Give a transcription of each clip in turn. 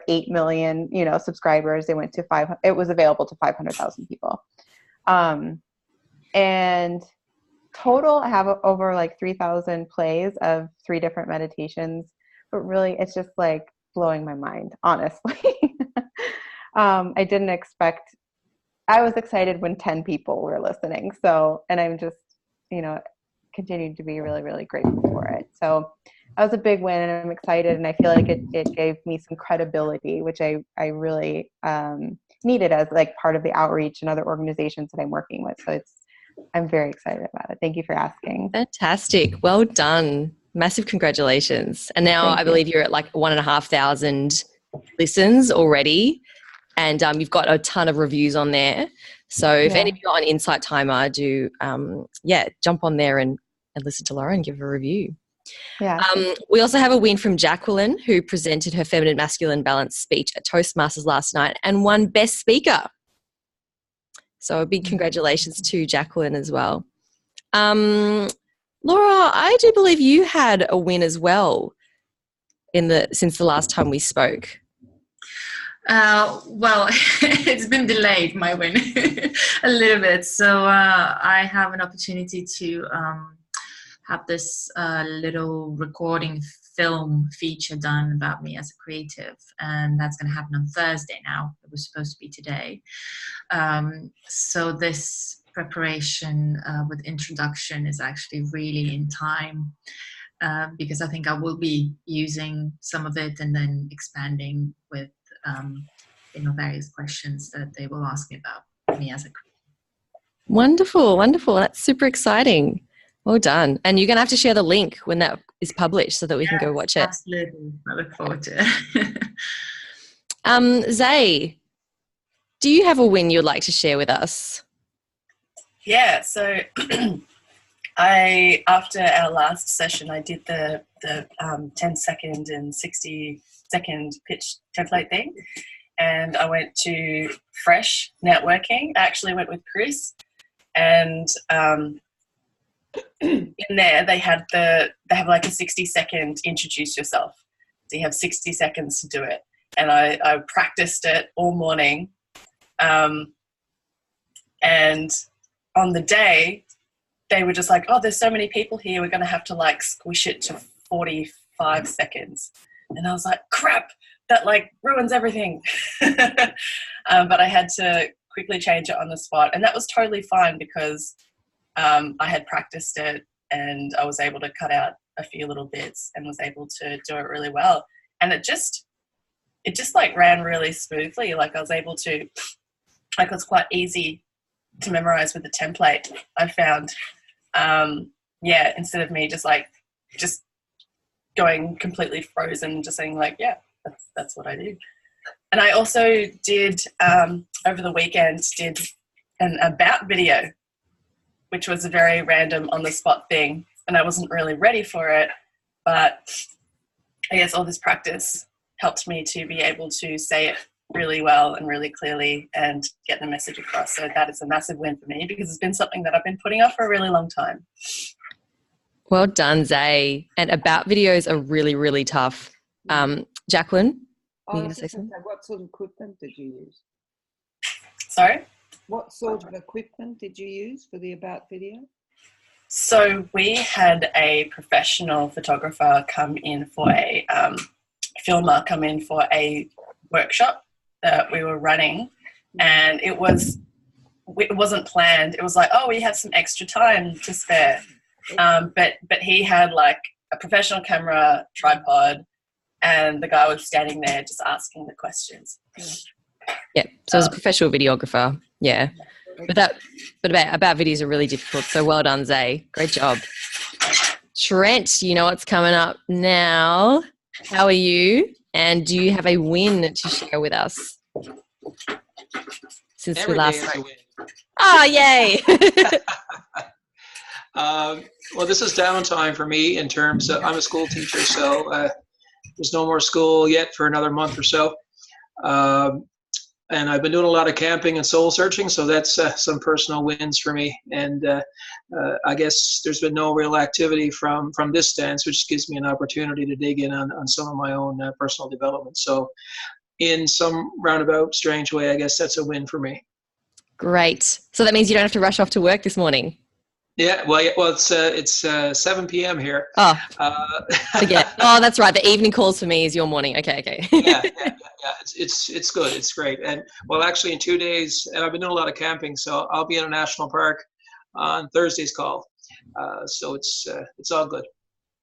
8 million, subscribers. They went to it was available to 500,000 people. And total, I have over like 3,000 plays of 3 different meditations, but really it's just like blowing my mind, honestly. I didn't expect, I was excited when 10 people were listening. So, and I'm just, continuing to be really, really grateful for it. So that was a big win, and I'm excited, and I feel like it gave me some credibility, which I really needed as like part of the outreach and other organizations that I'm working with. So I'm very excited about it. Thank you for asking. Fantastic. Well done. Massive congratulations. And now I believe you're at like 1,500 listens already, and you've got a ton of reviews on there. So if any of you are on Insight Timer, do jump on there and listen to Laura and give her a review. Yeah. We also have a win from Jacqueline, who presented her feminine masculine balance speech at Toastmasters last night and won Best Speaker. So a big congratulations to Jacqueline as well. Laura, I do believe you had a win as well since the last time we spoke. Well, it's been delayed, my win, a little bit. So I have an opportunity to have this little recording film feature done about me as a creative, and that's going to happen on Thursday now. It was supposed to be today. So this preparation with introduction is actually really in time, because I think I will be using some of it and then expanding with various questions that they will ask me about me as a creative. Wonderful, wonderful. That's super exciting. Well done. And you're going to have to share the link when that is published so that we can go watch it. Absolutely. I look forward to it. Zay, do you have a win you'd like to share with us? Yeah, so after our last session, I did the 10-second and 60-second pitch template thing, and I went to Fresh Networking. I actually went with Chris, and in there they have like a 60-second introduce yourself. So you have 60 seconds to do it, and I practiced it all morning, and on the day they were just like, oh, there's so many people here, we're going to have to like squish it to 45 seconds. And I was like, crap, that like ruins everything. But I had to quickly change it on the spot, and that was totally fine because I had practiced it and I was able to cut out a few little bits and was able to do it really well. And it just like ran really smoothly. Like I was able to, like, it was quite easy to memorize with the template, I found. Instead of me just going completely frozen, just saying like, yeah, that's what I do. And I also did, over the weekend, did an about video, which was a very random on the spot thing. And I wasn't really ready for it, but I guess all this practice helped me to be able to say it really well and really clearly and get the message across. So that is a massive win for me because it's been something that I've been putting off for a really long time. Well done, Zay. And about videos are really, really tough. Jacqueline, were you going to say something? What sort of equipment did you use? Sorry? What sort of equipment did you use for the about video? So we had a professional photographer come in for a filmer come in for a workshop that we were running, and it wasn't planned. It was like, oh, we have some extra time to spare, but he had like a professional camera, tripod, and the guy was standing there just asking the questions. Yeah, so as a professional videographer, yeah. But about videos are really difficult. So well done, Zay. Great job. Trent, you know what's coming up now. How are you? And do you have a win to share with us? Since Every we last day is a spoke. win. Oh, yay. Well, this is downtime for me in terms of, I'm a school teacher, so there's no more school yet for another month or so. And I've been doing a lot of camping and soul searching, so that's some personal wins for me. And I guess there's been no real activity from this stance, which gives me an opportunity to dig in on some of my own personal development. So in some roundabout, strange way, I guess that's a win for me. Great. So that means you don't have to rush off to work this morning. Yeah, well, it's 7 p.m. here. Oh, Forget. Oh, that's right. The evening calls for me is your morning. Okay. yeah. It's good. It's great. And well, actually, in 2 days, and I've been doing a lot of camping, so I'll be in a national park on Thursday's call. So it's all good.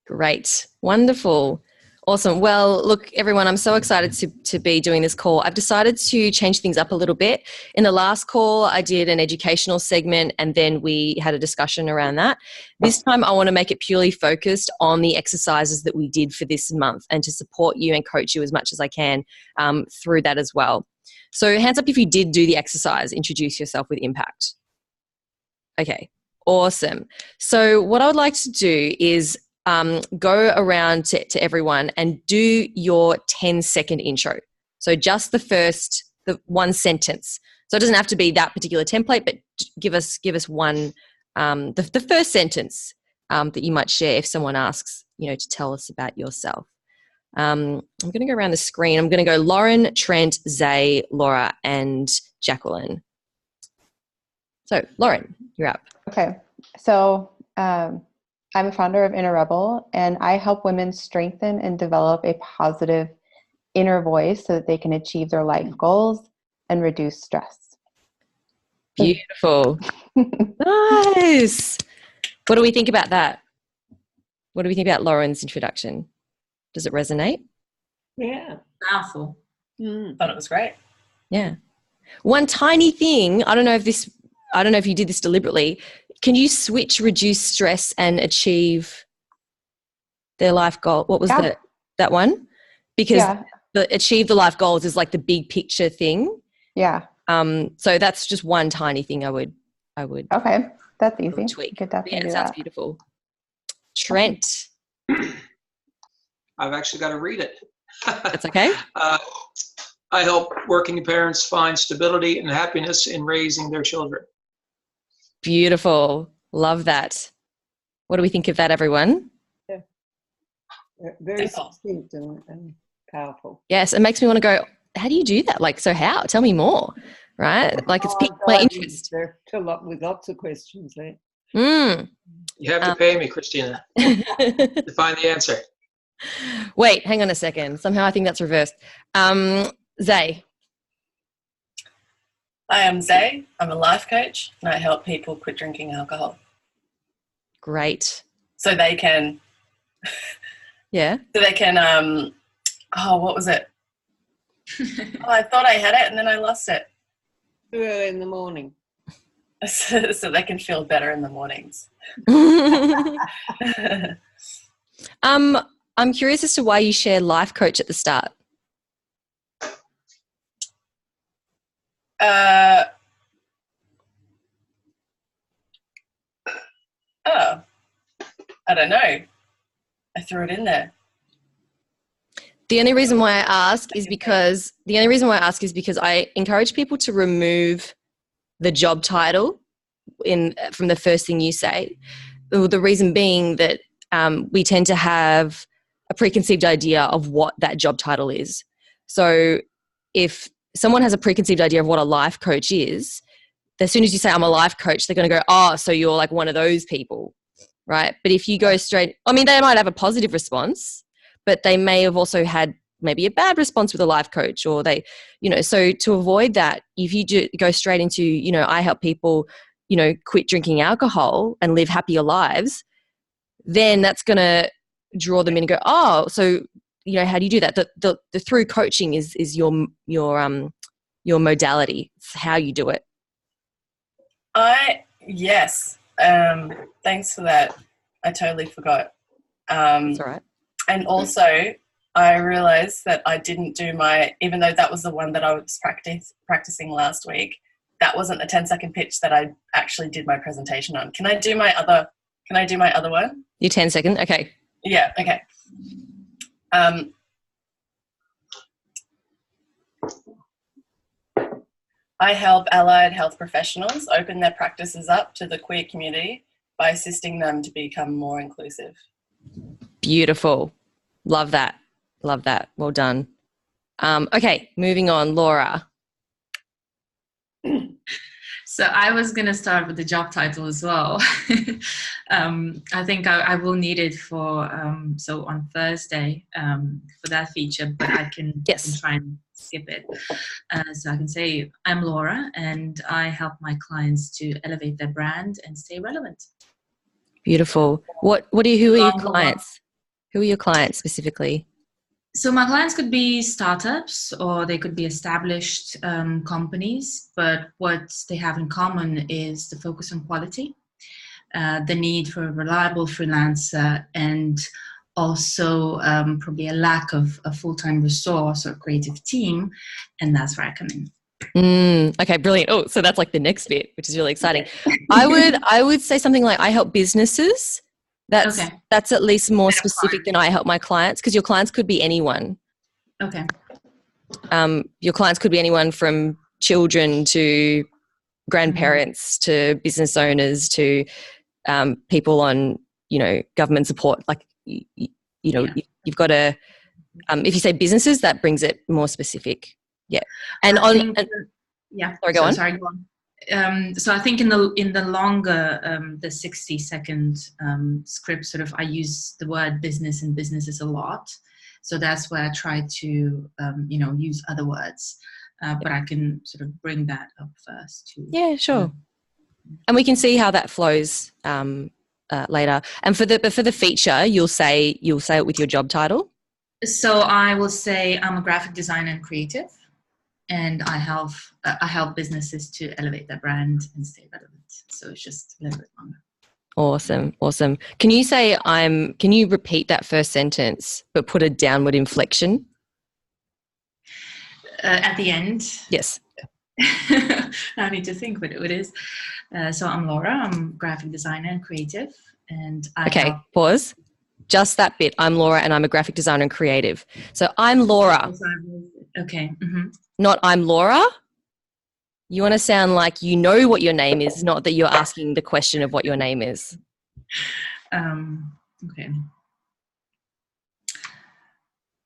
Great. Wonderful. Awesome. Well, look, everyone, I'm so excited to be doing this call. I've decided to change things up a little bit. In the last call, I did an educational segment and then we had a discussion around that. This time, I want to make it purely focused on the exercises that we did for this month and to support you and coach you as much as I can through that as well. So hands up if you did do the exercise, introduce yourself with impact. Okay, awesome. So what I would like to do is go around to everyone and do your 10-second intro. So just the one sentence. So it doesn't have to be that particular template, but give us one, the first sentence that you might share if someone asks, to tell us about yourself. I'm going to go around the screen. I'm going to go Lauren, Trent, Zay, Laura, and Jacqueline. So Lauren, you're up. Okay. So, I'm a founder of Inner Rebel, and I help women strengthen and develop a positive inner voice so that they can achieve their life goals and reduce stress. Beautiful. Nice. What do we think about that? What do we think about Lauren's introduction? Does it resonate? Yeah. Powerful. Thought it was great. Yeah. One tiny thing, I don't know if you did this deliberately. Can you switch reduce stress and achieve their life goal? What was that one? Because the achieve the life goals is like the big picture thing. Yeah. So that's just one tiny thing I would Okay. That's easy. tweak. You could definitely do sounds that. beautiful. Trent. I've actually got to read it. That's okay. I help working parents find stability and happiness in raising their children. Beautiful. Love that. What do we think of that, everyone? Yeah. Very succinct and powerful. Yes, it makes me want to go, how do you do that? Like, so how? Tell me more, right? Like it's piqued my interest. With lots of questions there. You have to pay me, Christina, to find the answer. Wait, hang on a second. Somehow I think that's reversed. Zay. I am Zay. I'm a life coach and I help people quit drinking alcohol. Great. So they can... Yeah. So they can... what was it? I thought I had it and then I lost it. Too early in the morning. So they can feel better in the mornings. I'm curious as to why you share life coach at the start. I don't know. I threw it in there. The only reason why I ask is because I encourage people to remove the job title from the first thing you say. The reason being that we tend to have a preconceived idea of what that job title is. So if someone has a preconceived idea of what a life coach is, as soon as you say I'm a life coach, they're going to go, oh, so you're like one of those people, right? But if you go straight, I mean, they might have a positive response, but they may have also had maybe a bad response with a life coach, or they, so to avoid that, if you go straight into, I help people, quit drinking alcohol and live happier lives, then that's going to draw them in and go, oh, so, how do you do that? The through coaching is your modality. It's how you do it. Yes. Thanks for that. I totally forgot. That's all right. And also, I realized that I didn't do even though that was the one that I was practicing last week, that wasn't the 10-second pitch that I actually did my presentation on. Can I do my other one? Your 10-second? Okay. Yeah, okay. I help allied health professionals open their practices up to the queer community by assisting them to become more inclusive. Beautiful. Love that. Love that. Well done. Okay, moving on, Laura. So I was going to start with the job title as well. I think I will need it for, so on Thursday for that feature, but I can try and skip it. So I can say, I'm Laura, and I help my clients to elevate their brand and stay relevant. Beautiful. Who are your clients? Who are your clients specifically? So my clients could be startups or they could be established companies, but what they have in common is the focus on quality, the need for a reliable freelancer, and also probably a lack of a full-time resource or creative team, and that's where I come in. Okay, brilliant. Oh, so that's like the next bit, which is really exciting. I would say something like I help businesses. That's at least more specific than I help my clients, because your clients could be anyone. Okay. Your clients could be anyone from children to grandparents to business owners to people on, government support. Like, you've got to, if you say businesses, that brings it more specific. Yeah. And sorry, go on. Sorry, go on. So I think in the longer, the 60-second script, sort of, I use the word business and businesses a lot. So that's where I try to, use other words. But I can sort of bring that up first too. Yeah, sure. And we can see how that flows later. And for the feature, you'll say it with your job title. So I will say I'm a graphic designer and creative, and I help businesses to elevate their brand and stay relevant. So it's just a little bit longer. Awesome. Can you repeat that first sentence, but put a downward inflection? At the end? Yes. I need to think what it is. So I'm Laura, I'm graphic designer and creative. And pause. Just that bit. I'm Laura and I'm a graphic designer and creative. So I'm Laura. Okay. Mm-hmm. Not I'm Laura. You want to sound like you know what your name is, not that you're asking the question of what your name is. Okay.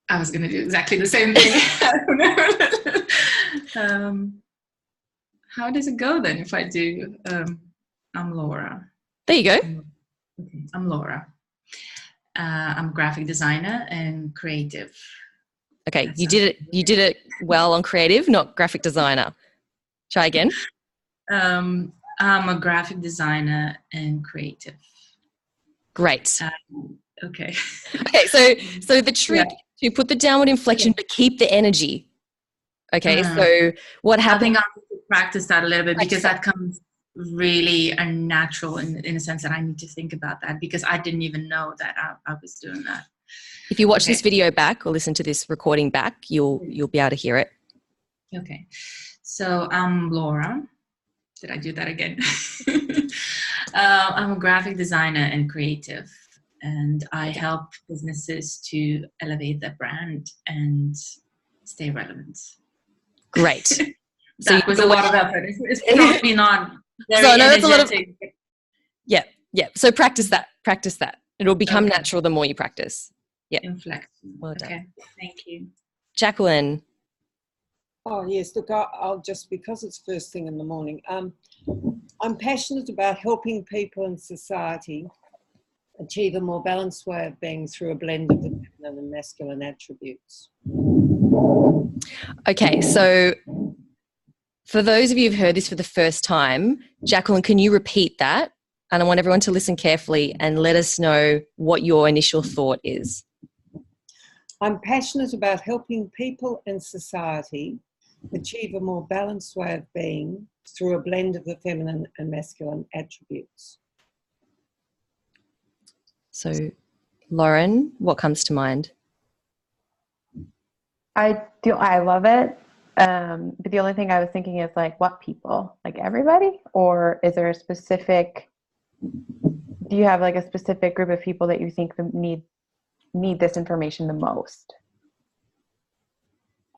I was going to do exactly the same thing. I don't know. How does it go then if I do I'm Laura? There you go. Okay. I'm Laura. I'm a graphic designer and creative. Okay, you did it well on creative, not graphic designer. Try again. I'm a graphic designer and creative. Great. Okay. Okay, so the trick to put the downward inflection but keep the energy. Okay, so what happens? I think I need to practice that a little bit because that comes really unnatural in a sense that I need to think about that because I didn't even know that I was doing that. If you watch this video back or listen to this recording back, you'll be able to hear it. Okay. So I'm Laura. Did I do that again? I'm a graphic designer and creative, and I help businesses to elevate their brand and stay relevant. Great. That was a lot of effort. It's probably not very energetic. Yeah. So practice that. It'll become natural the more you practice. Yeah. Inflection. Well done. Okay. Thank you. Jacqueline. Oh, yes. Look, I'll just, because it's first thing in the morning, I'm passionate about helping people in society achieve a more balanced way of being through a blend of the feminine and masculine attributes. Okay, so for those of you who've heard this for the first time, Jacqueline, can you repeat that? And I want everyone to listen carefully and let us know what your initial thought is. I'm passionate about helping people in society achieve a more balanced way of being through a blend of the feminine and masculine attributes. So, Lauren, what comes to mind? I love it. But the only thing I was thinking is like, what people? Like everybody? Or is there a specific, do you have like a specific group of people that you think need this information the most?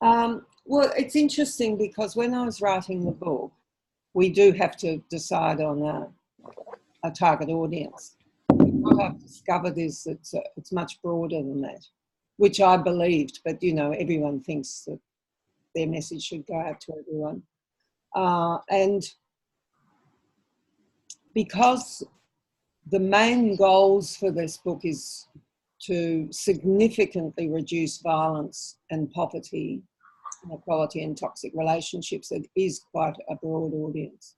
Well, it's interesting because when I was writing the book, we do have to decide on a target audience. What I've discovered is it's much broader than that. which I believed, but everyone thinks that their message should go out to everyone. And because the main goals for this book is to significantly reduce violence and poverty, inequality and toxic relationships, it is quite a broad audience.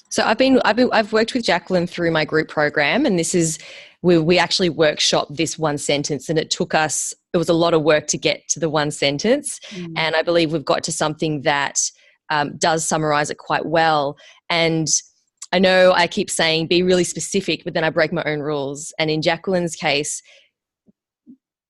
So I've worked with Jacqueline through my group program, and this is we actually workshopped this one sentence, and it was a lot of work to get to the one sentence. And I believe we've got to something that does summarize it quite well. And I know I keep saying be really specific, but then I break my own rules. And in Jacqueline's case,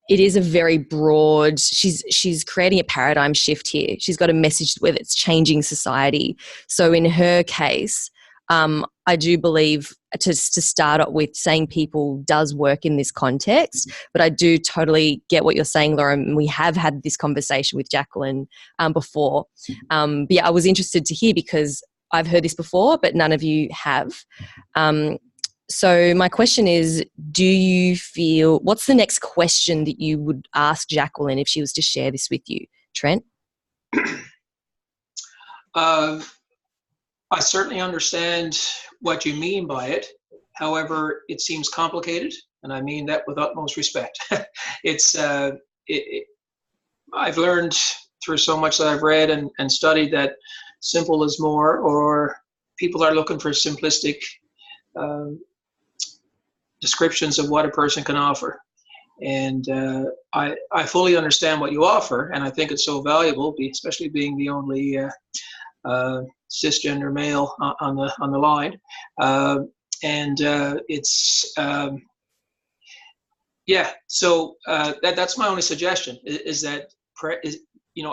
it is a very broad, she's creating a paradigm shift here. She's got a message where it's changing society. So in her case, I do believe to start up with, saying people does work in this context, but I do totally get what you're saying, Laura. And we have had this conversation with Jacqueline before. But yeah, I was interested to hear because I've heard this before, but none of you have. So my question is, what's the next question that you would ask Jacqueline if she was to share this with you? Trent? I certainly understand what you mean by it. However, it seems complicated, and I mean that with utmost respect. I've learned through so much that I've read and studied that simple is more, or people are looking for simplistic descriptions of what a person can offer. And I fully understand what you offer, and I think it's so valuable, especially being the only cisgender male on the line. So that's my only suggestion, is that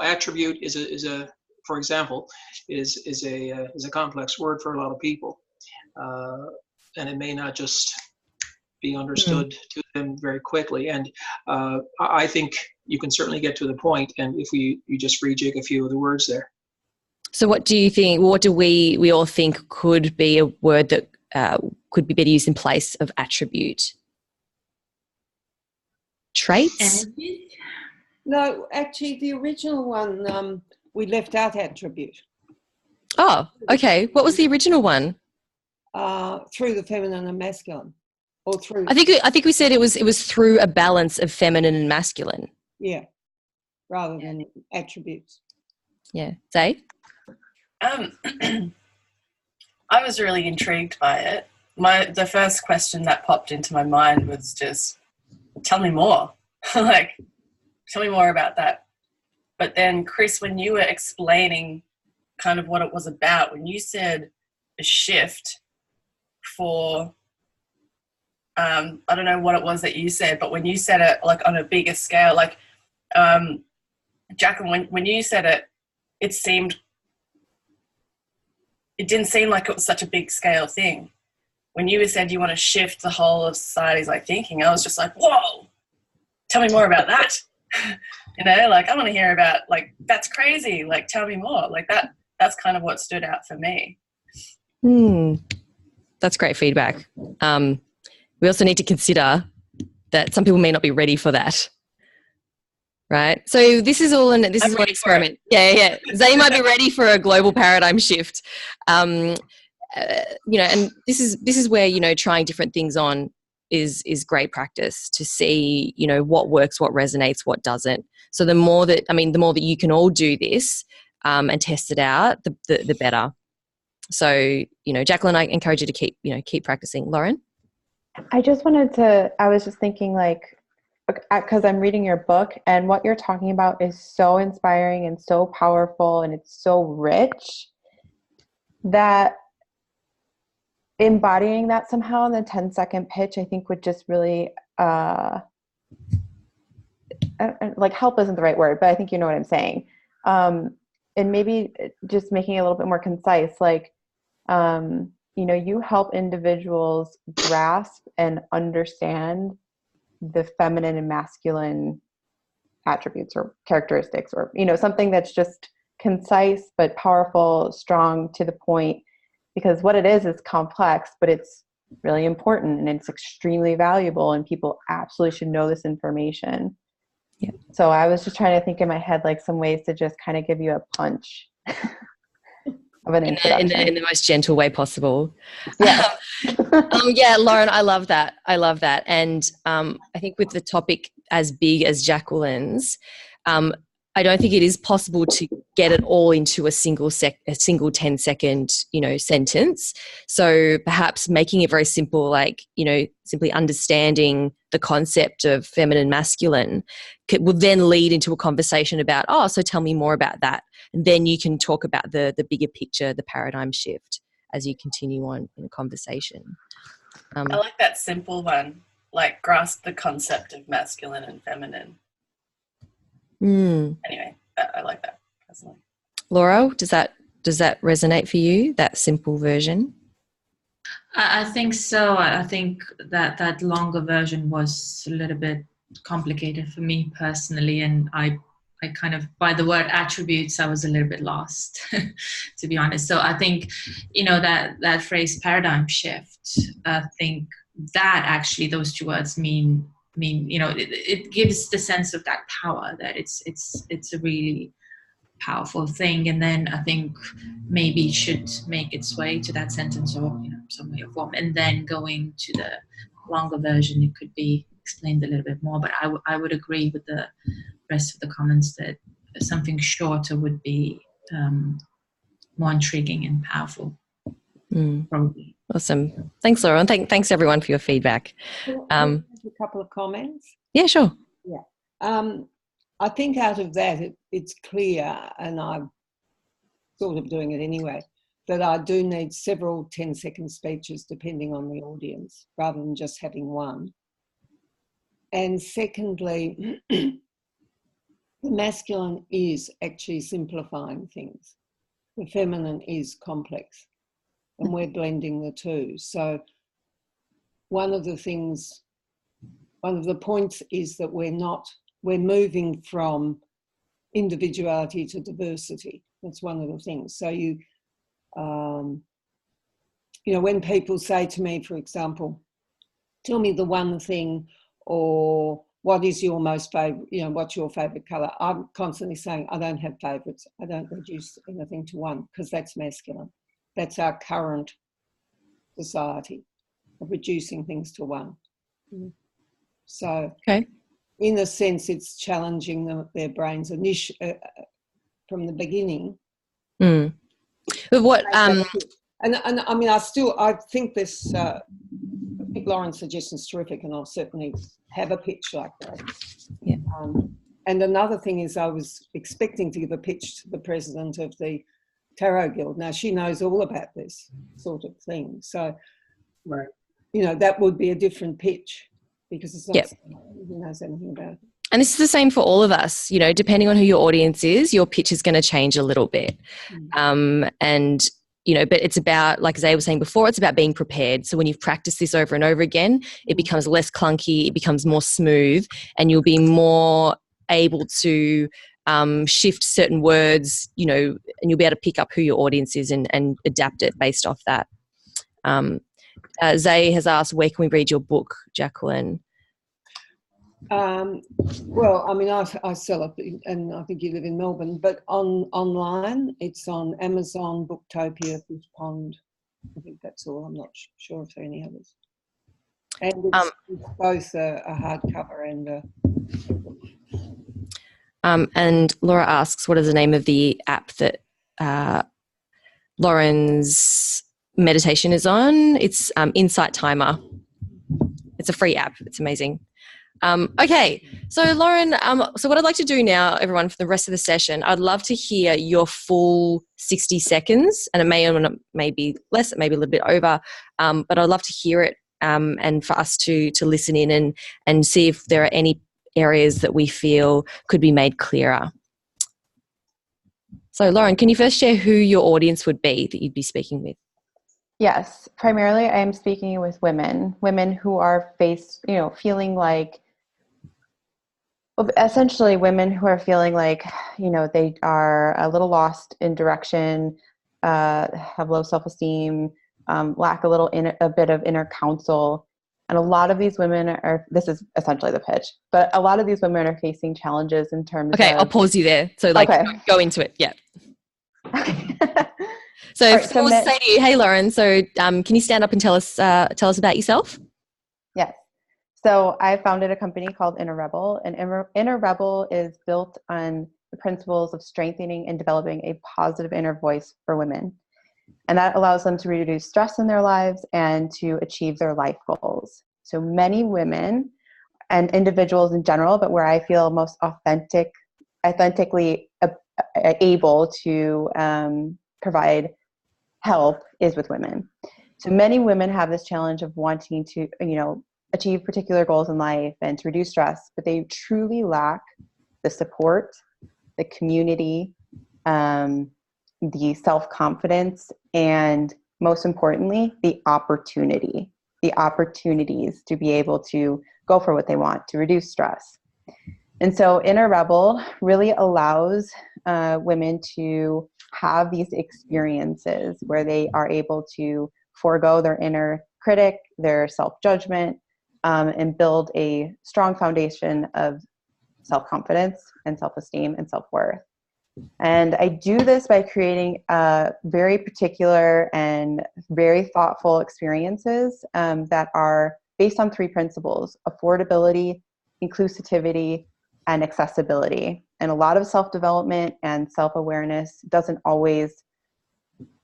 attribute is a for example is a complex word for a lot of people, and it may not just be understood to them very quickly. And I think you can certainly get to the point, and if you just rejig a few of the words there. So what do you think, what do we all think could be a word that could be better used in place of attribute? Traits? Energy? No, actually, the original one, we left out attribute. Oh, okay. What was the original one? Through the feminine and masculine. Or through... I think we said it was through a balance of feminine and masculine. Yeah, rather than attributes. Yeah. Zay? I was really intrigued by it. The first question that popped into my mind was just, tell me more. Tell me more about that. But then, Chris, when you were explaining kind of what it was about, when you said a shift for, I don't know what it was that you said, but when you said it on a bigger scale, Jacqueline, when you said it, it didn't seem like it was such a big scale thing. When you said you want to shift the whole of society's thinking, I was just like, whoa, tell me more about that. I want to hear about, that's crazy. Tell me more. That's kind of what stood out for me. That's great feedback. We also need to consider that some people may not be ready for that. Right. So this is all an experiment. Yeah. Zay might be ready for a global paradigm shift. And this is where, trying different things on is great practice to see, what works, what resonates, what doesn't. So the more that you can all do this and test it out, the better. So, Jacqueline, I encourage you to keep practicing. Lauren? I was just thinking because I'm reading your book, and what you're talking about is so inspiring and so powerful, and it's so rich that embodying that somehow in the 10-second pitch, I think would just really help isn't the right word, but I think you know what I'm saying. And maybe just making it a little bit more concise, you help individuals grasp and understand the feminine and masculine attributes or characteristics, or something that's just concise but powerful, strong, to the point, because what it is complex, but it's really important and it's extremely valuable, and people absolutely should know this information. Yeah. So I was just trying to think in my head like some ways to just kind of give you a punch of an introduction. In the most gentle way possible. Yeah. Yeah, Lauren, I love that. I love that. And I think with the topic as big as Jacqueline's, I don't think it is possible to get it all into a single 10-second, sentence. So perhaps making it very simple, like, simply understanding the concept of feminine, masculine will then lead into a conversation about, so tell me more about that. And then you can talk about the bigger picture, the paradigm shift as you continue on in a conversation. I like that simple one, like grasp the concept of masculine and feminine. Anyway, I like that personally. Laura, does that resonate for you, that simple version? I think so. I think that longer version was a little bit complicated for me personally, and I kind of, by the word attributes, I was a little bit lost, to be honest. So I think, that phrase paradigm shift, I think that actually those two words mean, it gives the sense of that power, that it's a really powerful thing. And then I think maybe it should make its way to that sentence or, some way or form. And then going to the longer version, it could be explained a little bit more. But I would agree with the rest of the comments that something shorter would be more intriguing and powerful. Probably. Awesome. Thanks, Laura. And thanks everyone for your feedback. A couple of comments. Yeah, sure. Yeah. I think out of that, it's clear, and I'm sort of doing it anyway, that I do need several 10-second speeches depending on the audience, rather than just having one. And secondly, the masculine is actually simplifying things. The feminine is complex, and we're blending the two. So one of the points is that we're moving from individuality to diversity. That's one of the things. So when people say to me, for example, tell me the one thing, or what is your most favorite, what's your favorite color? I'm constantly saying, I don't have favorites. I don't reduce anything to one, because that's masculine. That's our current society of reducing things to one. So in a sense, it's challenging their brains from the beginning. But what and I mean, I think this I think Lauren's suggestion is terrific, and I'll certainly have a pitch like that. Yeah. And another thing is, I was expecting to give a pitch to the president of the Tarot Guild. Now, she knows all about this sort of thing. So, right, that would be a different pitch, because it's not someone who knows anything about it. And this is the same for all of us, depending on who your audience is, your pitch is going to change a little bit. But it's about, like Zay was saying before, it's about being prepared. So when you've practiced this over and over again, it becomes less clunky, it becomes more smooth, and you'll be more able to shift certain words, and you'll be able to pick up who your audience is and adapt it based off that. Zay has asked, where can we read your book, Jacqueline? Well, I mean, I sell it, and I think you live in Melbourne, but online, it's on Amazon, Booktopia, Fish Pond. I think that's all. I'm not sure if there are any others. And it's both a hardcover and and Laura asks, what is the name of the app that Lauren's meditation is on? It's Insight Timer. It's a free app. It's amazing. Okay, so Lauren, so what I'd like to do now, everyone, for the rest of the session, I'd love to hear your full 60 seconds, and it may be less, it may be a little bit over, but I'd love to hear it, and for us to listen in and see if there are any areas that we feel could be made clearer. So Lauren, can you first share who your audience would be that you'd be speaking with? Yes, primarily I am speaking with women who are feeling like, essentially women who are feeling like, they are a little lost in direction, have low self-esteem, lack a bit of inner counsel, And a lot of these women are, this is essentially the pitch, but a lot of these women are facing challenges in terms Okay, of. I'll pause you there. So like Okay. go into it. Yeah. So All if right, so someone was to say to you, hey, Lauren, so can you stand up and tell us about yourself? Yes. So I founded a company called Inner Rebel, and Inner Rebel is built on the principles of strengthening and developing a positive inner voice for women. And that allows them to reduce stress in their lives and to achieve their life goals. So many women and individuals in general, but where I feel most authentically able to provide help is with women. So many women have this challenge of wanting to, achieve particular goals in life and to reduce stress, but they truly lack the support, the community, the self-confidence, and most importantly, the opportunities to be able to go for what they want, to reduce stress. And so Inner Rebel really allows women to have these experiences where they are able to forego their inner critic, their self-judgment, and build a strong foundation of self-confidence and self-esteem and self-worth. And I do this by creating very particular and very thoughtful experiences that are based on 3 principles: affordability, inclusivity, and accessibility. And a lot of self-development and self-awareness doesn't always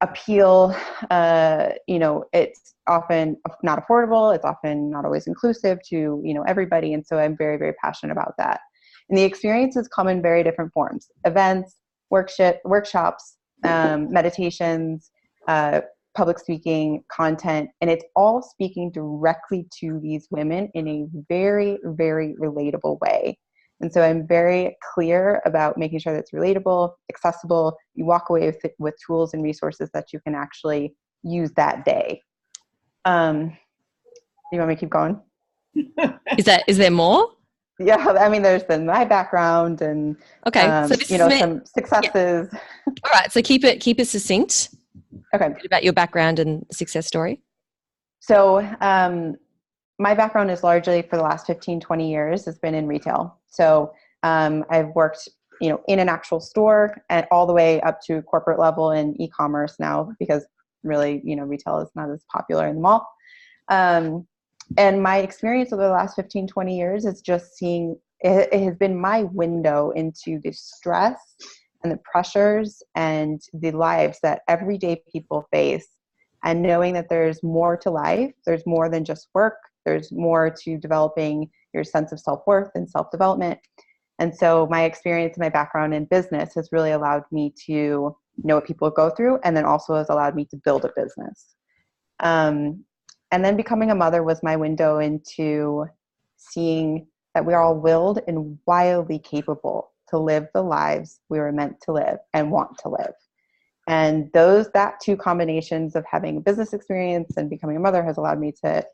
appeal. It's often not affordable. It's often not always inclusive to, everybody. And so I'm very, very passionate about that. And the experiences come in very different forms: events, workshops, meditations, public speaking, content, and it's all speaking directly to these women in a very, very relatable way. And so I'm very clear about making sure that's relatable, accessible. You walk away with tools and resources that you can actually use that day. You want me to keep going? Is there more? Yeah, I mean, there's been my background and Okay, so this is some successes. Yeah. All right, so keep it succinct. Okay. A bit about your background and success story. So my background is largely for the last 15, 20 years has been in retail. So I've worked, in an actual store and all the way up to corporate level in e-commerce now, because really, retail is not as popular in the mall. And my experience over the last 15, 20 years is just seeing, it has been my window into the stress and the pressures and the lives that everyday people face. And knowing that there's more to life, there's more than just work, there's more to developing your sense of self-worth and self-development. And so my experience, my background in business has really allowed me to know what people go through, and then also has allowed me to build a business. And then becoming a mother was my window into seeing that we're all willed and wildly capable to live the lives we were meant to live and want to live. And that 2 combinations of having a business experience and becoming a mother has allowed me to,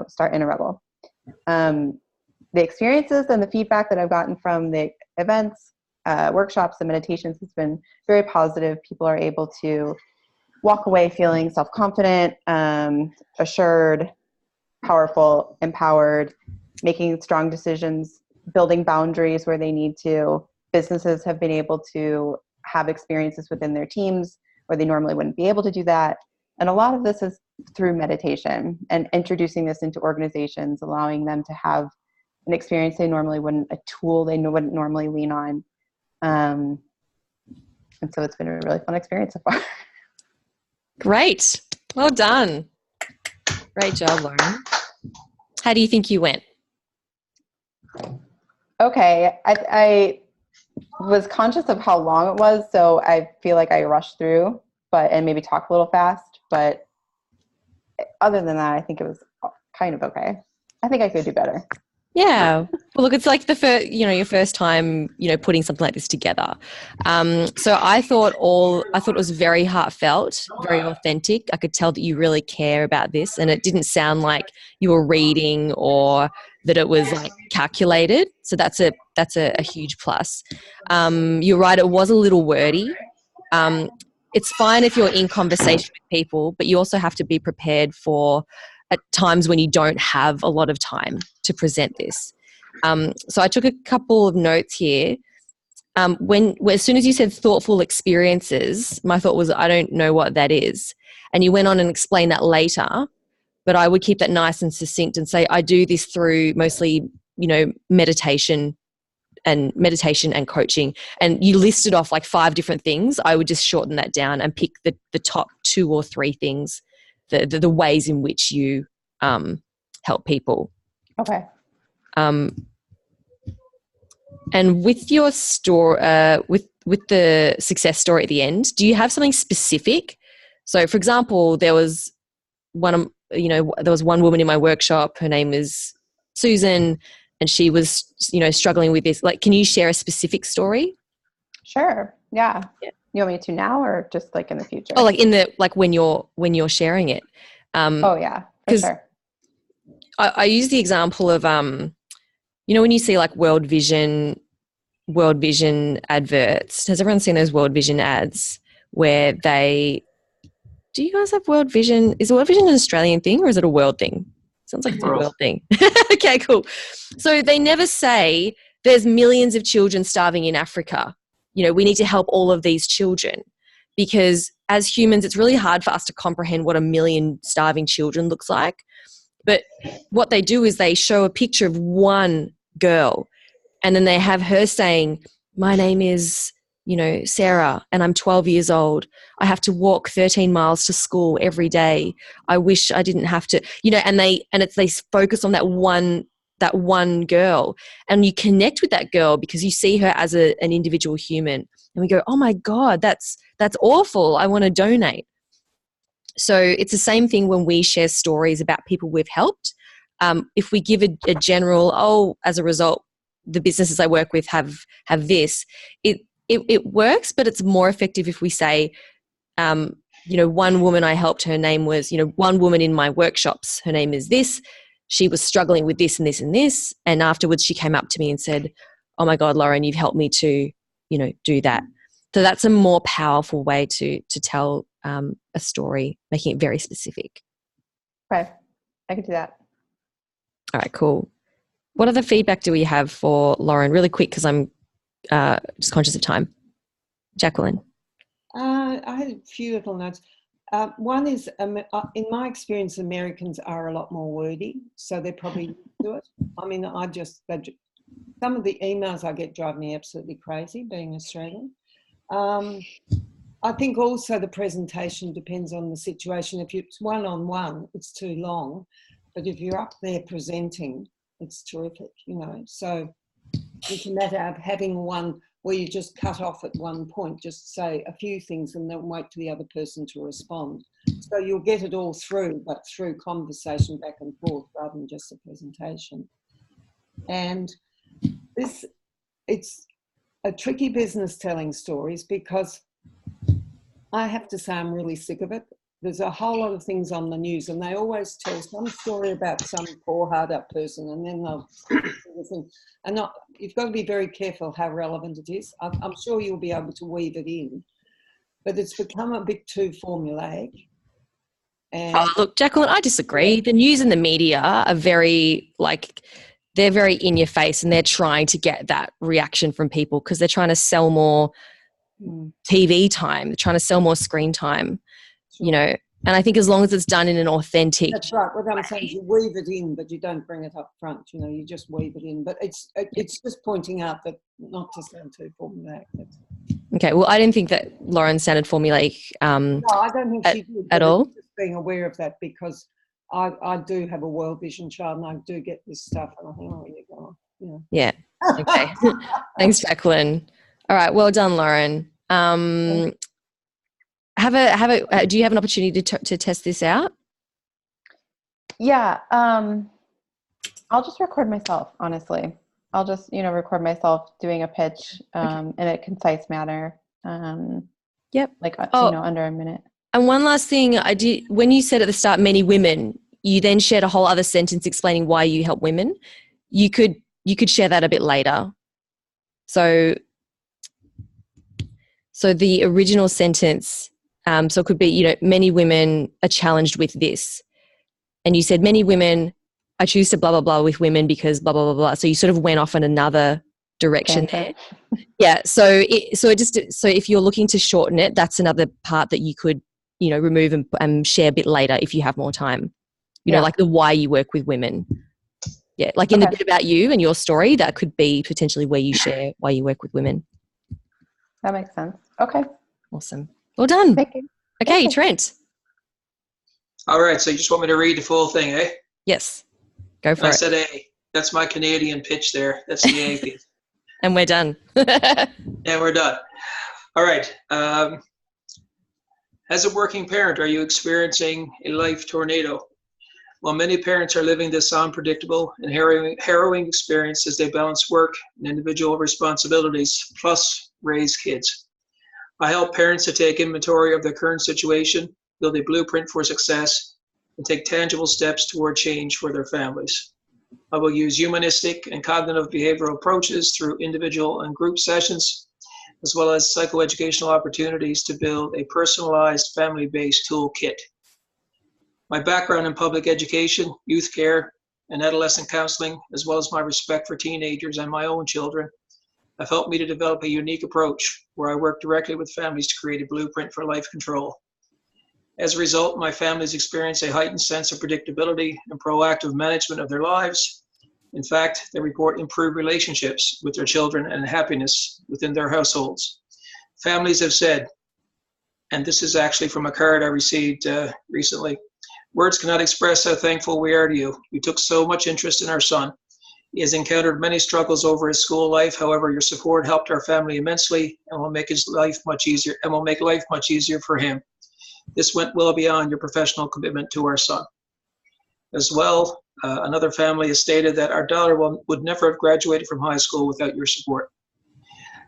start Inner Rebel. The experiences and the feedback that I've gotten from the events, workshops, and meditations has been very positive. People are able to walk away feeling self-confident, assured, powerful, empowered, making strong decisions, building boundaries where they need to. Businesses have been able to have experiences within their teams where they normally wouldn't be able to do that. And a lot of this is through meditation and introducing this into organizations, allowing them to have an experience they normally wouldn't, a tool they wouldn't normally lean on. And so it's been a really fun experience so far. Great. Well done. Great job, Lauren. How do you think you went? Okay. I was conscious of how long it was, so I feel like I rushed through, and maybe talked a little fast. But other than that, I think it was kind of okay. I think I could do better. Yeah. Well, look, it's like your first time, putting something like this together. So I thought it was very heartfelt, very authentic. I could tell that you really care about this, and it didn't sound like you were reading or that it was like calculated. So that's a huge plus. You're right. It was a little wordy. It's fine if you're in conversation with people, but you also have to be prepared for at times when you don't have a lot of time to present this. So I took a couple of notes here. As soon as you said thoughtful experiences, my thought was, I don't know what that is. And you went on and explained that later, but I would keep that nice and succinct and say, I do this through mostly, meditation and coaching. And you listed off like 5 different things. I would just shorten that down and pick the top 2 or 3 things, the ways in which you help people. Okay. And with your story, with the success story at the end, do you have something specific? So, for example, there was one woman in my workshop. Her name is Susan, and she was, struggling with this. Like, can you share a specific story? Sure. Yeah. You want me to now or just like in the future? Oh, like when you're sharing it. Oh yeah, for sure. I use the example of when you see like World Vision adverts. Has everyone seen those World Vision ads where do you guys have World Vision? Is World Vision an Australian thing or is it a world thing? Sounds like it's a world thing. Okay, cool. So they never say there's millions of children starving in Africa. We need to help all of these children, because as humans, it's really hard for us to comprehend what 1 million starving children looks like. But what they do is they show a picture of one girl, and then they have her saying, my name is, Sarah, and I'm 12 years old. I have to walk 13 miles to school every day. I wish I didn't have to, and they focus on that one girl, and you connect with that girl because you see her as an individual human, and we go, oh my God, that's awful. I want to donate. So it's the same thing when we share stories about people we've helped. If we give a general, as a result, the businesses I work with have this, it works, but it's more effective if we say, one woman I helped, her name was, one woman in my workshops, her name is this. She was struggling with this and this and this. And afterwards she came up to me and said, oh my God, Lauren, you've helped me to, do that. So that's a more powerful way to tell a story, making it very specific. Okay, I can do that. All right, cool. What other feedback do we have for Lauren? Really quick, because I'm just conscious of time. Jacqueline. I had a few little notes. One is, in my experience, Americans are a lot more wordy, so they probably do it. I mean, some of the emails I get drive me absolutely crazy, being Australian. I think also the presentation depends on the situation. If it's one-on-one, it's too long. But if you're up there presenting, it's terrific, So it's a matter of having one where you just cut off at one point, just say a few things and then wait for the other person to respond. So you'll get it all through, but through conversation back and forth rather than just a presentation. And it's a tricky business telling stories because I have to say I'm really sick of it. There's a whole lot of things on the news and they always tell some story about some poor hard up person and then they'll you've got to be very careful how relevant it is. I'm sure you'll be able to weave it in, but it's become a bit too formulaic. And look, Jacqueline, I disagree. The news and the media are they're very in your face and they're trying to get that reaction from people because they're trying to sell more TV time. They're trying to sell more screen time. Sure. And I think as long as it's done in an authentic That's right. What I'm saying is you weave it in, but you don't bring it up front. You just weave it in. But it's just pointing out that not to sound too formulaic. Okay. Well, I didn't think that Lauren sounded formulaic. No, I don't think she did at all. Just being aware of that because I do have a World Vision child and I do get this stuff and I think, oh, you go. Yeah. Okay. Thanks, Jacqueline. All right. Well done, Lauren. Do you have an opportunity to test this out? Yeah. I'll just record myself, honestly. I'll just, record myself doing a pitch in a concise manner. Yep. Under a minute. And one last thing I did, when you said at the start, many women, you then shared a whole other sentence explaining why you help women. You could share that a bit later. So the original sentence, so it could be, many women are challenged with this. and you said many women, I choose to blah, blah, blah with women because blah, blah, blah, blah. So you sort of went off in another direction there. Yeah. So if you're looking to shorten it, that's another part that you could, remove and share a bit later if you have more time, like the why you work with women. Yeah. Like in the bit about you and your story, that could be potentially where you share why you work with women. That makes sense. Okay. Awesome. Well done. Thank you. Okay, Trent. All right, so you just want me to read the full thing, eh? Yes. Go for I it. said A. That's my Canadian pitch there. That's the A piece. And we're done. And we're done. All right. As a working parent, are you experiencing a life tornado? While many parents are living this unpredictable and harrowing experience as they balance work and individual responsibilities, plus raise kids. I help parents to take inventory of their current situation, build a blueprint for success, and take tangible steps toward change for their families. I will use humanistic and cognitive behavioral approaches through individual and group sessions, as well as psychoeducational opportunities to build a personalized family-based toolkit. My background in public education, youth care, and adolescent counseling, as well as my respect for teenagers and my own children, have helped me to develop a unique approach where I work directly with families to create a blueprint for life control. As a result, my families experience a heightened sense of predictability and proactive management of their lives. In fact, they report improved relationships with their children and happiness within their households. Families have said, and this is actually from a card I received recently, words cannot express how thankful we are to you. You took so much interest in our son. He has encountered many struggles over his school life. However, your support helped our family immensely and will make life much easier for him. This went well beyond your professional commitment to our son. As well, another family has stated that our daughter would never have graduated from high school without your support.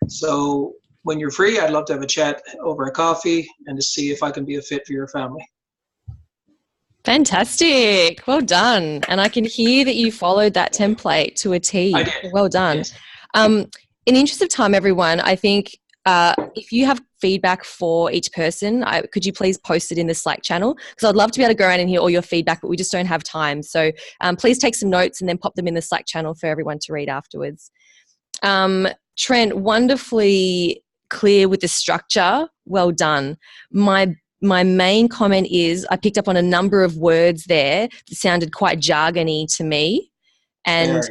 So when you're free, I'd love to have a chat over a coffee and to see if I can be a fit for your family. Fantastic. Well done. And I can hear that you followed that template to a T. I did. Well done. Yes. In the interest of time, everyone, I think if you have feedback for each person, could you please post it in the Slack channel? Because I'd love to be able to go around and hear all your feedback, but we just don't have time. So please take some notes and then pop them in the Slack channel for everyone to read afterwards. Trent, wonderfully clear with the structure. Well done. My main comment is I picked up on a number of words there that sounded quite jargony to me. And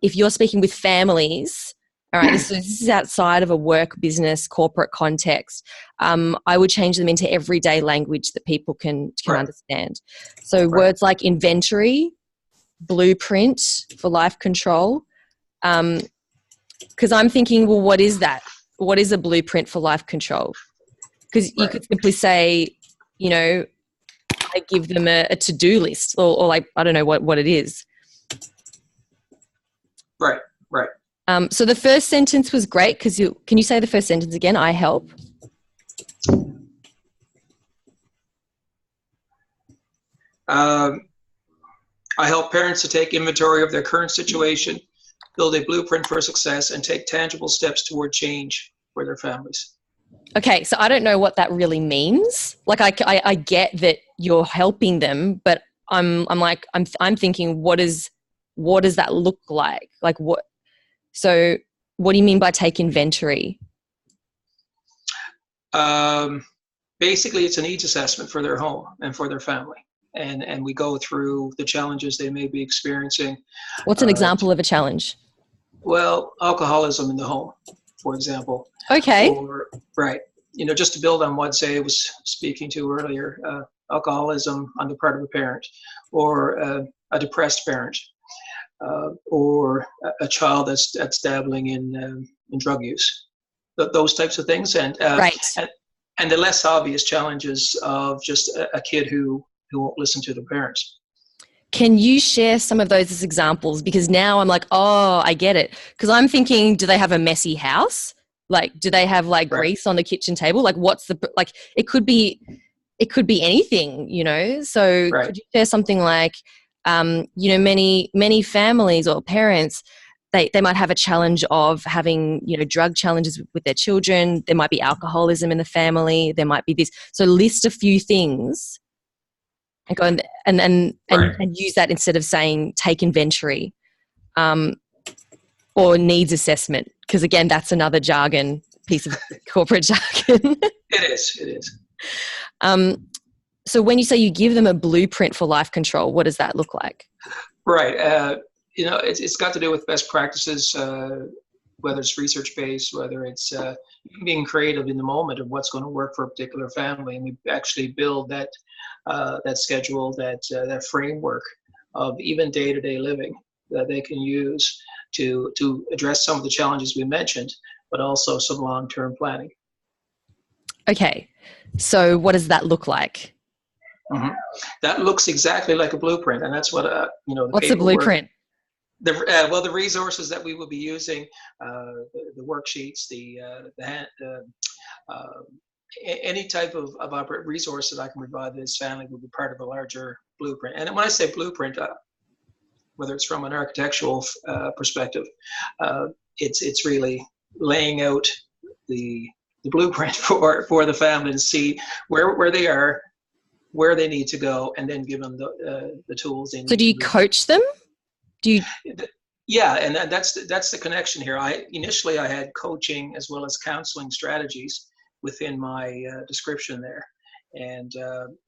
if you're speaking with families, all right, this is outside of a work, business, corporate context, I would change them into everyday language that people can understand. So words like inventory, blueprint for life control, because I'm thinking, well, what is that? What is a blueprint for life control? Because you could simply say, I give them a to-do list or like, I don't know what it is. Right. So the first sentence was great because can you say the first sentence again? I help. I help parents to take inventory of their current situation, build a blueprint for success, and take tangible steps toward change for their families. Okay, so I don't know what that really means. Like I get that you're helping them, but I'm thinking, what does that look like? Like what? So what do you mean by take inventory? Basically, it's a needs assessment for their home and for their family, and we go through the challenges they may be experiencing. What's an example of a challenge? Well, alcoholism in the home, for example. Okay. Or, just to build on what Zay was speaking to earlier, alcoholism on the part of a parent, or a depressed parent, or a child that's dabbling in drug use, those types of things, and the less obvious challenges of just a kid who won't listen to the parents. Can you share some of those as examples? Because now I'm like, oh, I get it. Because I'm thinking, do they have a messy house? Like, do they have grease on the kitchen table? Like, it could be anything, So could you share something like, many families or parents, they might have a challenge of having, drug challenges with their children. There might be alcoholism in the family. There might be this. So list a few things and go and use that instead of saying take inventory, or needs assessment, because again, that's another jargon piece of corporate jargon. It is. So when you say you give them a blueprint for life control, what does that look like? Right. It's got to do with best practices, whether it's research-based, whether it's being creative in the moment of what's going to work for a particular family. And we actually build that schedule, that framework of even day-to-day living that they can use to address some of the challenges we mentioned, but also some long-term planning. Okay. So what does that look like? Mm-hmm. That looks exactly like a blueprint, and that's what What's a blueprint? The resources that we will be using, the worksheets, any type of resource that I can provide this family will be part of a larger blueprint. And when I say blueprint, whether it's from an architectural perspective, it's really laying out the blueprint for the family to see where they are, where they need to go, and then give them the tools they need. So do you coach them? Yeah, and that's the connection here. Initially I had coaching as well as counseling strategies within my description there, and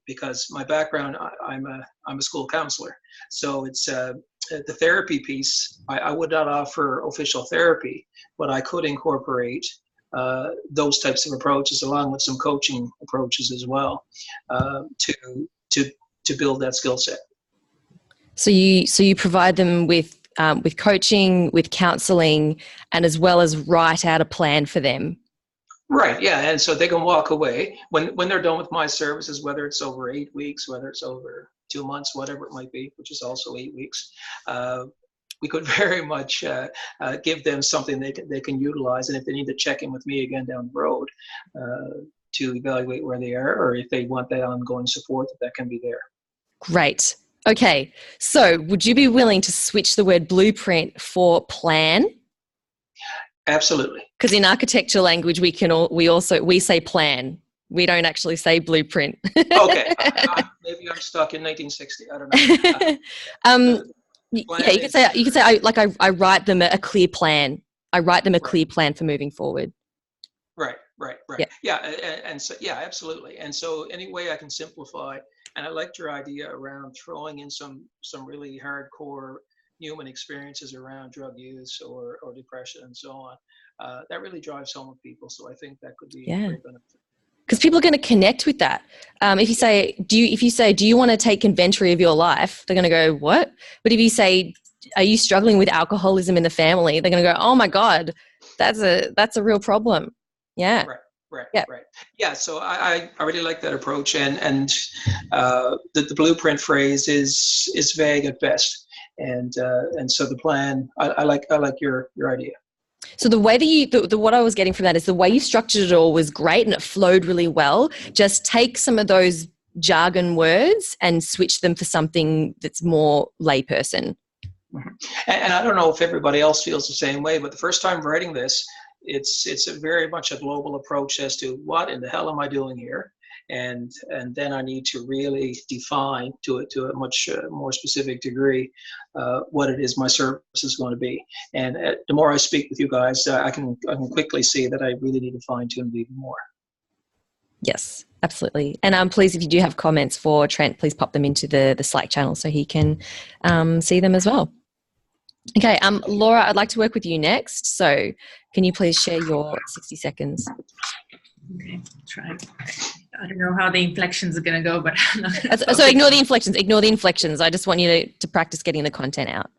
because my background, I'm a school counselor, so it's the therapy piece. I would not offer official therapy, but I could incorporate those types of approaches along with some coaching approaches as well, to build that skill set. So you provide them with coaching, with counselling, and as well as write out a plan for them. Right. Yeah, and so they can walk away when they're done with my services, whether it's over 8 weeks, whether it's over 2 months, whatever it might be, which is also 8 weeks. We could very much give them something they can utilize, and if they need to check in with me again down the road to evaluate where they are, or if they want that ongoing support, that can be there. Great. Okay, so would you be willing to switch the word blueprint for plan? Absolutely. Because in architecture language, we say plan. We don't actually say blueprint. Okay, maybe I'm stuck in 1960. I don't know. Yeah, you could say I write them a clear plan. I write them a clear plan for moving forward. Right. Yeah, and so yeah, absolutely. And so any way I can simplify, and I liked your idea around throwing in some really hardcore human experiences around drug use or depression and so on. That really drives home with people. So I think that could be a great benefit. Because people are going to connect with that. If you say, do you want to take inventory of your life? They're going to go, what? But if you say, are you struggling with alcoholism in the family? They're going to go, oh my God, that's a real problem. Yeah. Right. Yeah. So I really like that approach, and the blueprint phrase is vague at best, and so the plan. I like your idea. So the way that what I was getting from that is the way you structured it all was great and it flowed really well. Just take some of those jargon words and switch them for something that's more layperson. Mm-hmm. And I don't know if everybody else feels the same way, but the first time writing this, it's a very much a global approach as to what in the hell am I doing here, and then I need to really define to a much more specific degree what it is my service is going to be. And the more I speak with you guys, I can quickly see that I really need to fine tune it even more. Yes, absolutely. And please, if you do have comments for Trent, please pop them into the Slack channel so he can see them as well. Okay, Laura, I'd like to work with you next. So can you please share your 60 seconds? Okay, try. I don't know how the inflections are going to go, but so ignore the inflections. Ignore the inflections. I just want you to practice getting the content out.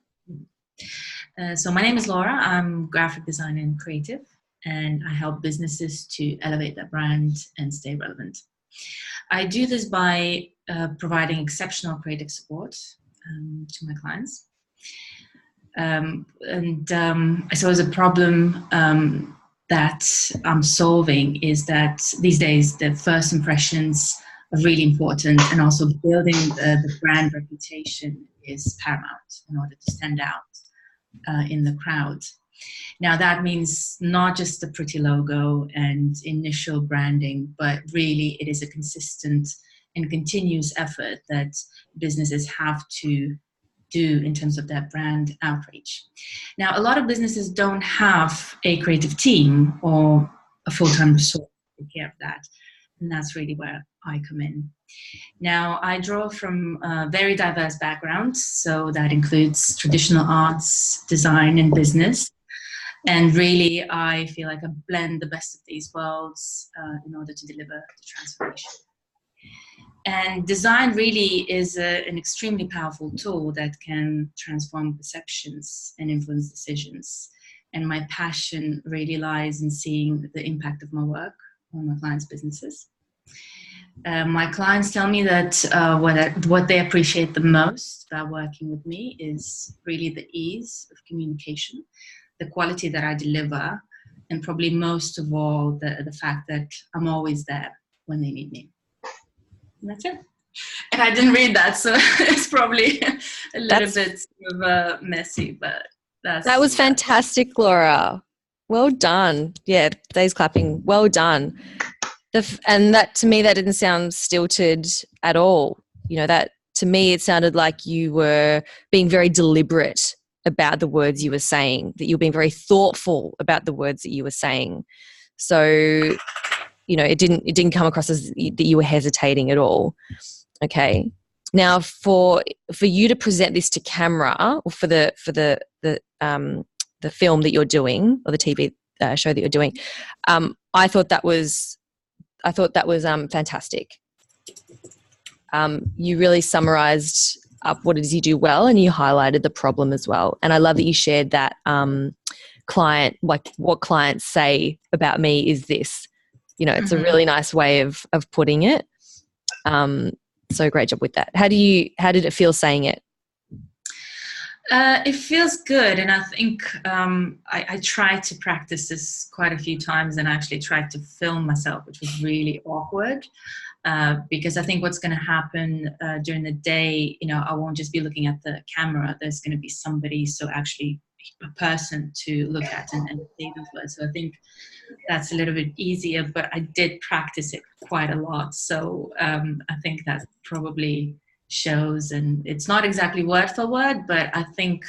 So my name is Laura. I'm graphic designer and creative, and I help businesses to elevate their brand and stay relevant. I do this by providing exceptional creative support to my clients. I suppose a problem that I'm solving is that these days the first impressions are really important, and also building the brand reputation is paramount in order to stand out in the crowd. Now that means not just the pretty logo and initial branding, but really it is a consistent and continuous effort that businesses have to do in terms of their brand outreach. Now, a lot of businesses don't have a creative team or a full-time resource to take care of that. And that's really where I come in. Now, I draw from a very diverse background, so that includes traditional arts, design, and business. And really, I feel like I blend the best of these worlds in order to deliver the transformation. And design really is an extremely powerful tool that can transform perceptions and influence decisions. And my passion really lies in seeing the impact of my work on my clients' businesses. My clients tell me that what they appreciate the most about working with me is really the ease of communication, the quality that I deliver, and probably most of all, the fact that I'm always there when they need me. And that's it. And I didn't read that, so it's probably a little bit of messy, but that was fantastic, Laura. Well done. Yeah, Dave's clapping. Well done. And that, to me, that didn't sound stilted at all. You know, that to me, it sounded like you were being very deliberate about the words you were saying, that you were being very thoughtful about the words that you were saying. So, you know, it didn't come across as that you were hesitating at all. Okay. Now, for you to present this to camera, or for the film that you're doing, or the TV show that you're doing, I thought that was fantastic. You really summarized up what it is you do well, and you highlighted the problem as well. And I love that you shared that client, like what clients say about me is this. You know, it's a really nice way of putting it. So great job with that. How did it feel saying it? It feels good, and I think I tried to practice this quite a few times, and actually tried to film myself, which was really awkward because I think what's going to happen during the day, you know, I won't just be looking at the camera. There's going to be somebody, so actually a person to look at and say those words. So I think that's a little bit easier, but I did practice it quite a lot. So I think that probably shows, and it's not exactly word for word, but I think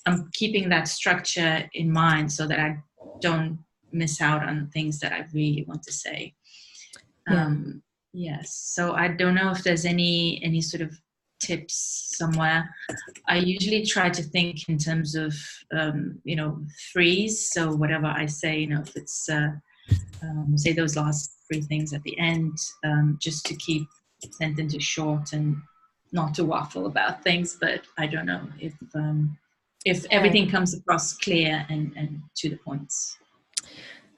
I'm keeping that structure in mind so that I don't miss out on things that I really want to say. Yes. So I don't know if there's any sort of tips somewhere. I usually try to think in terms of you know, threes. So whatever I say, you know, if it's say those last three things at the end, just to keep sentences short and not to waffle about things. But I don't know if everything comes across clear and to the points.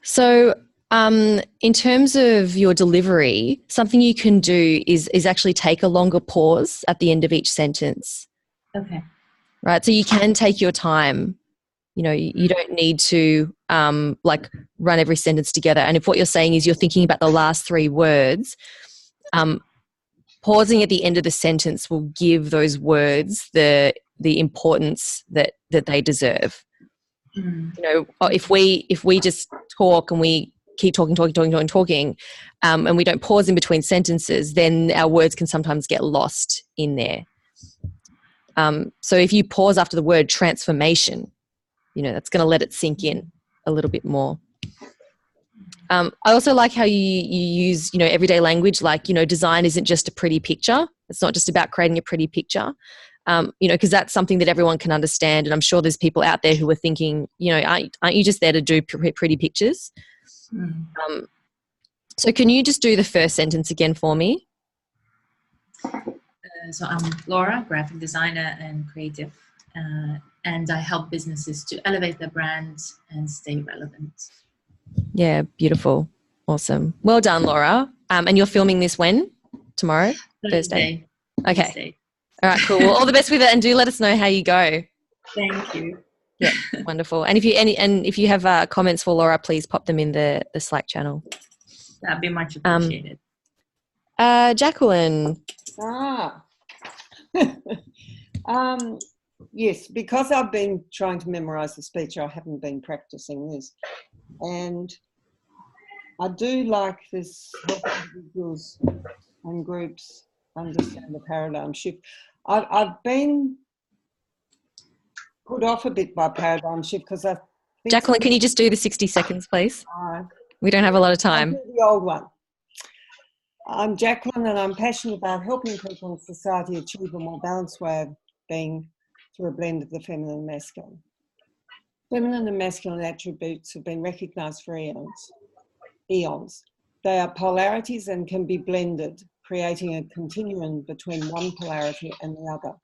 So in terms of your delivery, something you can do is actually take a longer pause at the end of each sentence. Okay. Right. So you can take your time. You know, you don't need to like run every sentence together. And if what you're saying is you're thinking about the last three words, pausing at the end of the sentence will give those words the importance that they deserve. You know, if we just talk and we keep talking, and we don't pause in between sentences, then our words can sometimes get lost in there. So if you pause after the word transformation, you know, that's going to let it sink in a little bit more. I also like how you use, you know, everyday language, like, you know, design isn't just a pretty picture. It's not just about creating a pretty picture, you know, because that's something that everyone can understand. And I'm sure there's people out there who are thinking, you know, aren't you just there to do pretty pictures? So can you just do the first sentence again for me? So I'm Laura, graphic designer and creative, and I help businesses to elevate their brands and stay relevant. Yeah, beautiful. Awesome. Well done, Laura. And you're filming this when? Tomorrow? Thursday? Okay. Thursday. All right, cool. Well, all the best with it, and do let us know how you go. Thank you. Yeah, wonderful. And if you have comments for Laura, please pop them in the Slack channel. That'd be much appreciated. Jacqueline. Yes, because I've been trying to memorize the speech, I haven't been practicing this. And I do like this help individuals and groups understand the paradigm shift. I've been put off a bit by paradigm shift because I think Jacqueline, can you just do the 60 seconds, please? uh, We don't have a lot of I'll time. do the old one. I'm Jacqueline, and I'm passionate about helping people in society achieve a more balanced way of being through a blend of the feminine and masculine. Feminine and masculine attributes have been recognised for eons. They are polarities and can be blended, creating a continuum between one polarity and the other.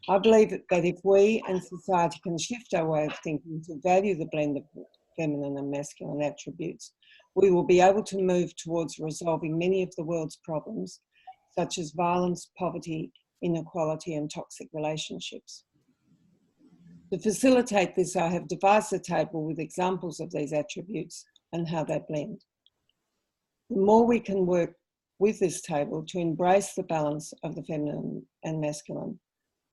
I believe that if we and society can shift our way of thinking to value the blend of feminine and masculine attributes, we will be able to move towards resolving many of the world's problems, such as violence, poverty, inequality, and toxic relationships. To facilitate this, I have devised a table with examples of these attributes and how they blend. The more we can work with this table to embrace the balance of the feminine and masculine,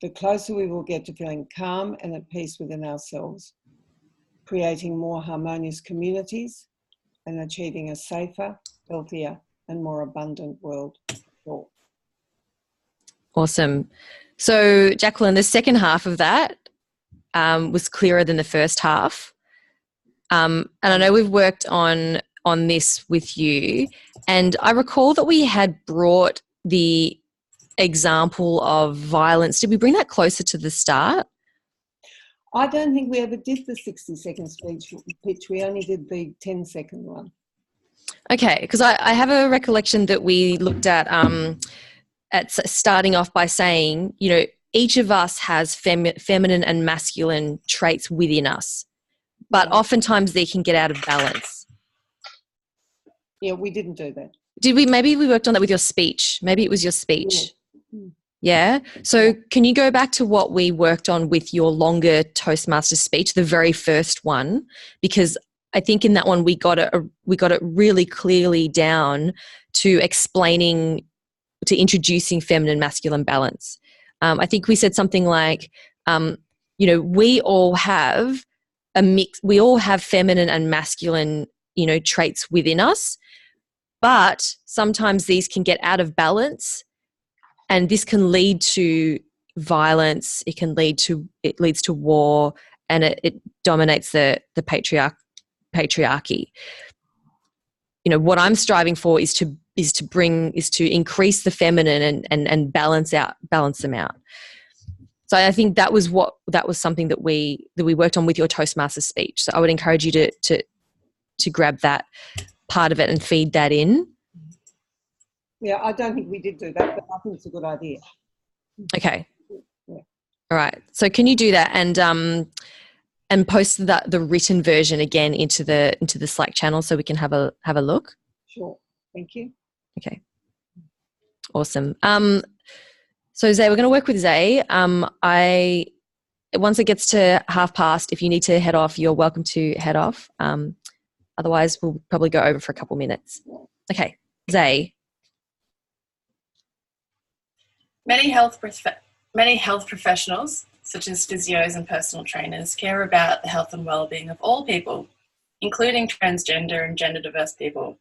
the closer we will get to feeling calm and at peace within ourselves, creating more harmonious communities and achieving a safer, healthier, and more abundant world for all. Awesome. So, Jacqueline, the second half of that was clearer than the first half. And I know we've worked on this with you, and I recall that we had brought the example of violence. Did we bring that closer to the start? I don't think we ever did the 60-second speech pitch. We only did the 10-second one. Okay, because I have a recollection that we looked at starting off by saying, you know, each of us has feminine and masculine traits within us, but oftentimes they can get out of balance. Yeah, we didn't do that. Did we? Maybe we worked on that with your speech. Maybe it was your speech. Yeah. So can you go back to what we worked on with your longer Toastmasters speech, the very first one? Because I think in that one we got it really clearly down to explaining, to introducing feminine masculine balance. I think we said something like, you know, we all have a mix. We all have feminine and masculine, you know, traits within us, but sometimes these can get out of balance, and this can lead to violence. It leads to war, and it dominates the patriarchy. You know, what I'm striving for is to increase the feminine and balance them out. So I think that was something that we worked on with your Toastmasters speech. So I would encourage you to grab that part of it and feed that in. Yeah, I don't think we did do that, but I think it's a good idea. Okay. Yeah. All right. So can you do that and post the written version again into the Slack channel so we can have a look? Sure. Thank you. Okay. Awesome. So Zay, we're going to work with Zay. Once it gets to past, if you need to head off, you're welcome to head off. Otherwise, we'll probably go over for a couple minutes. Okay, Zay. Many health professionals, such as physios and personal trainers, care about the health and well-being of all people, including transgender and gender diverse people.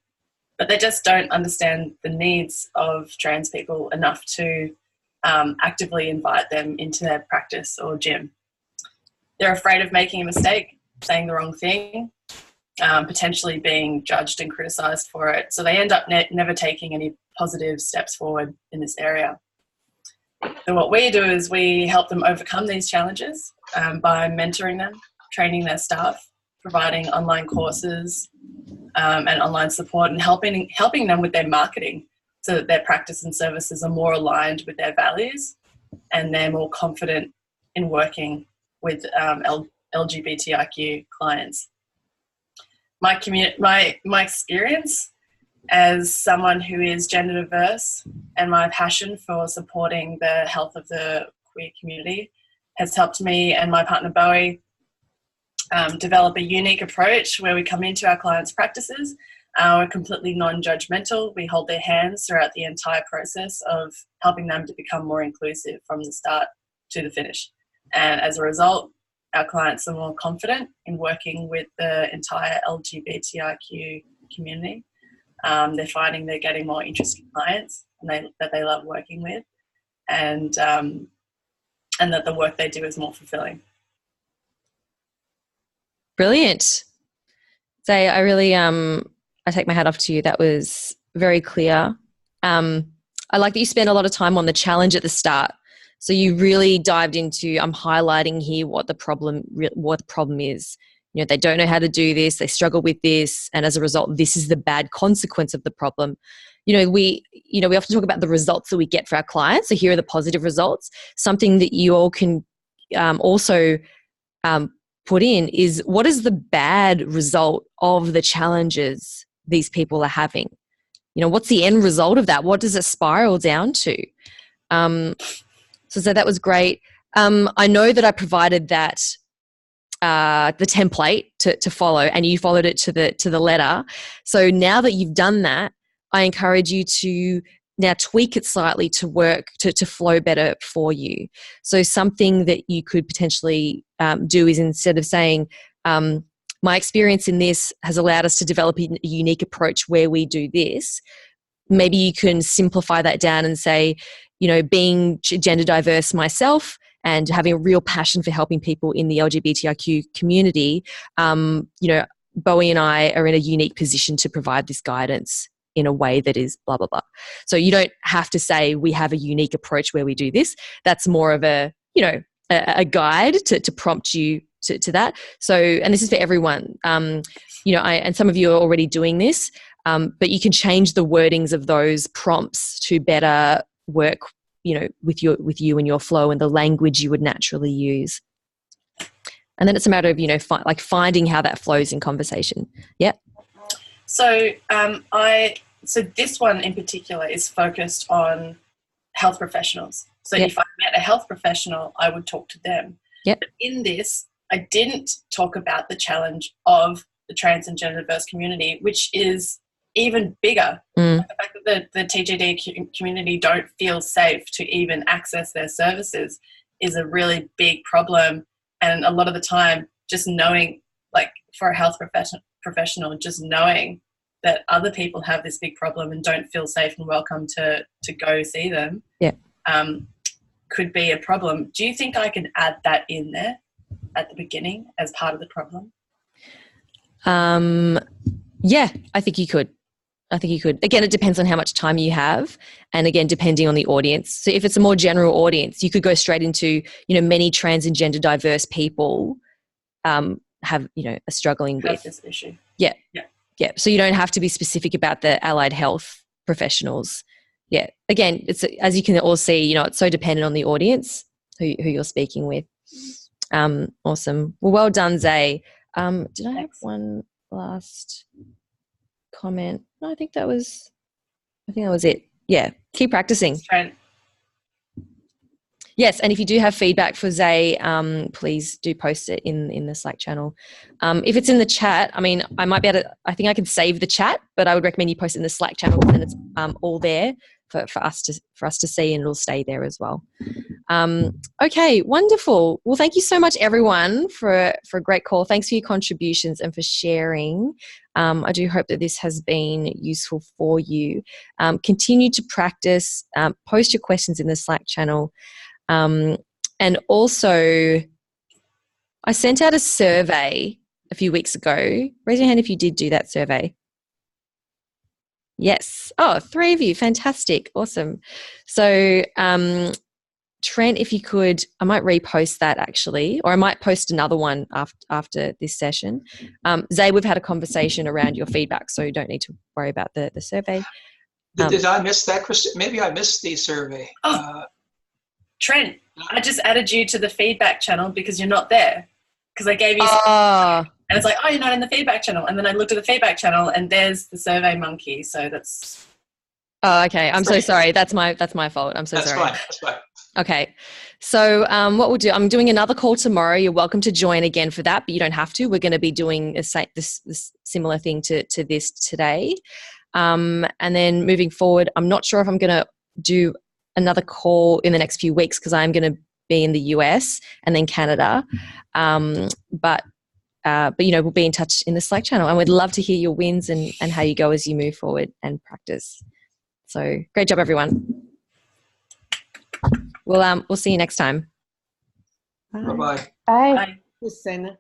But they just don't understand the needs of trans people enough to actively invite them into their practice or gym. They're afraid of making a mistake, saying the wrong thing, potentially being judged and criticised for it. So they end up never taking any positive steps forward in this area. So what we do is we help them overcome these challenges by mentoring them, training their staff, providing online courses and online support, and helping them with their marketing so that their practice and services are more aligned with their values and they're more confident in working with LGBTIQ clients. My experience as someone who is gender diverse and my passion for supporting the health of the queer community has helped me and my partner Bowie develop a unique approach where we come into our clients' practices. We're completely non-judgmental. We hold their hands throughout the entire process of helping them to become more inclusive from the start to the finish. And as a result, our clients are more confident in working with the entire LGBTIQ community. They're finding they're getting more interesting clients that they love working with, and that the work they do is more fulfilling. Brilliant. Zay, I really I take my hat off to you. That was very clear. I like that you spent a lot of time on the challenge at the start. So you really dived into, I'm highlighting here what the problem is. You know, they don't know how to do this, they struggle with this, and as a result, this is the bad consequence of the problem. We often talk about the results that we get for our clients. So here are the positive results. Something that you all can also put in is, what is the bad result of the challenges these people are having? What's the end result of that? What does it spiral down to? So that was great. I know that I provided that the template to follow, and you followed it to the letter. So now that you've done that, I encourage you to now tweak it slightly to work to flow better for you. So something that you could potentially do is, instead of saying, my experience in this has allowed us to develop a unique approach where we do this, maybe you can simplify that down and say, being gender diverse myself and having a real passion for helping people in the LGBTIQ community, Bowie and I are in a unique position to provide this guidance in a way that is blah, blah, blah. So you don't have to say we have a unique approach where we do this. That's more of a guide to prompt you to that. So, and this is for everyone, and some of you are already doing this, but you can change the wordings of those prompts to better work, with you and your flow and the language you would naturally use. And then it's a matter of, finding how that flows in conversation. Yeah. So so this one in particular is focused on health professionals. So if I met a health professional, I would talk to them. Yep. But in this, I didn't talk about the challenge of the trans and gender diverse community, which is even bigger. Mm. The fact that the TGD community don't feel safe to even access their services is a really big problem. And a lot of the time, just knowing, for a health professional, just knowing that other people have this big problem and don't feel safe and welcome to go see them, could be a problem. Do you think I can add that in there at the beginning as part of the problem? Yeah, I think you could. Again, it depends on how much time you have, and again, depending on the audience. So if it's a more general audience, you could go straight into, many trans and gender diverse people are struggling with this issue. Yeah. So you don't have to be specific about the allied health professionals. Yeah. Again, it's, as you can all see, it's so dependent on the audience who you're speaking with. Awesome. Well done, Zay. Did I have one last comment? No, I think that was it. Yeah. Keep practicing. Yes, and if you do have feedback for Zay, please do post it in the Slack channel. If it's in the chat, I think I can save the chat, but I would recommend you post it in the Slack channel, and it's all there for us to see, and it'll stay there as well. Okay, wonderful. Well, thank you so much, everyone, for a great call. Thanks for your contributions and for sharing. I do hope that this has been useful for you. Continue to practice. Post your questions in the Slack channel. And also, I sent out a survey a few weeks ago. Raise your hand if you did do that survey. Yes. Oh, 3 of you. Fantastic. Awesome. So, Trent, if you could, I might repost that actually, or I might post another one after this session. Zay, we've had a conversation around your feedback, so you don't need to worry about the survey. Did I miss that, Christine? Maybe I missed the survey. Trent, I just added you to the feedback channel because you're not there. Because I gave you and it's like, oh, you're not in the feedback channel. And then I looked at the feedback channel and there's the Survey Monkey. So that's... Oh, okay. I'm so sorry. That's my fault. I'm so sorry. That's fine. Okay. So what we'll do, I'm doing another call tomorrow. You're welcome to join again for that, but you don't have to. We're going to be doing this similar thing to this today. And then moving forward, I'm not sure if I'm going to do another call in the next few weeks because I'm going to be in the US and then Canada. But but we'll be in touch in the Slack channel, and we'd love to hear your wins and how you go as you move forward and practice. So great job, everyone. We'll see you next time. Bye-bye. Bye. Bye. Yes, Senna.